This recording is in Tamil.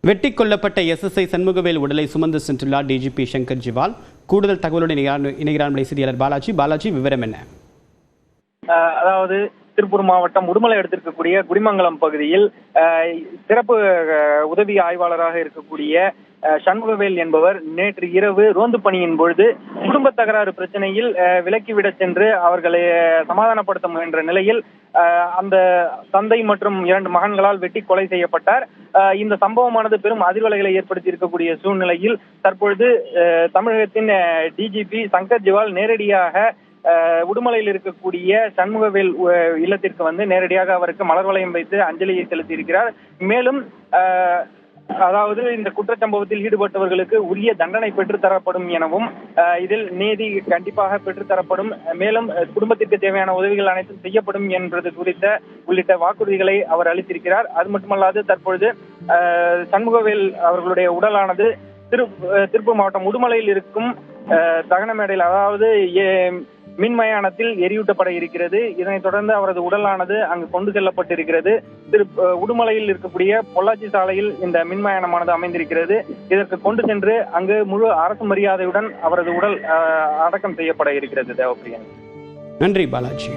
வெட்டி கொல்லப்பட்ட SSI சண்முகவேல் உடலை சுமந்து சென்றுள்ளார் DGP சங்கர் ஜிவால். கூடுதல் தகவலுடன் இணைகிறார் செய்தியாளர் பாலாஜி. விவரம் என்ன? அதாவது திருப்பூர் மாவட்டம் உடுமலை எடுத்திருக்கக்கூடிய குடிமங்கலம் பகுதியில் சிறப்பு உதவி ஆய்வாளராக இருக்கக்கூடிய சண்முகவேல் என்பவர் நேற்று இரவு ரோந்து பணியின் பொழுது குடும்ப தகராறு பிரச்சனையில் விலக்கிவிட சென்று அவர்களை சமாதானப்படுத்த முயன்ற நிலையில் அந்த தந்தை மற்றும் 2 மகன்களால் வெட்டி கொலை செய்யப்பட்டார். இந்த சம்பவமானது பெரும் அதிர்வலைகளை ஏற்படுத்தி இருக்கக்கூடிய சூழ்நிலையில் தற்பொழுது தமிழகத்தின் DGP சங்கர் ஜிவால் நேரடியாக உடுமலையில் இருக்கக்கூடிய சண்முகவேல் இல்லத்திற்கு வந்து நேரடியாக அவருக்கு மலர் வளையம் வைத்து அஞ்சலியை செலுத்தி இருக்கிறார். மேலும் அதாவது இந்த குற்றச்சம்பவத்தில் ஈடுபட்டவர்களுக்கு உரிய தண்டனை பெற்றுத்தரப்படும் எனவும் இதில் நீதி கண்டிப்பாக பெற்றுத்தரப்படும், மேலும் குடும்பத்திற்கு தேவையான உதவிகள் அனைத்தும் செய்யப்படும் என்பது உள்ளிட்ட வாக்குறுதிகளை அவர் அளித்திருக்கிறார். அது மட்டுமல்லாது தற்பொழுது சண்முகவேல் அவர்களுடைய உடலானது திருப்பூர் மாவட்டம் உடுமலையில் இருக்கும் தகன மேடையில் அதாவது மின்மயானத்தில் எரியூட்டப்பட இருக்கிறது. இதனைத் தொடர்ந்து அவரது உடலானது அங்கு கொண்டு செல்லப்பட்டிருக்கிறது. உடுமலையில் இருக்கக்கூடிய பொள்ளாச்சி சாலையில் இந்த மின்மயானமானது அமைந்திருக்கிறது. இதற்கு கொண்டு சென்று அங்கு முழு அரசு மரியாதையுடன் அவரது உடல் அடக்கம் செய்யப்பட இருக்கிறது. தேவப்பிரியன். நன்றி பாலாஜி.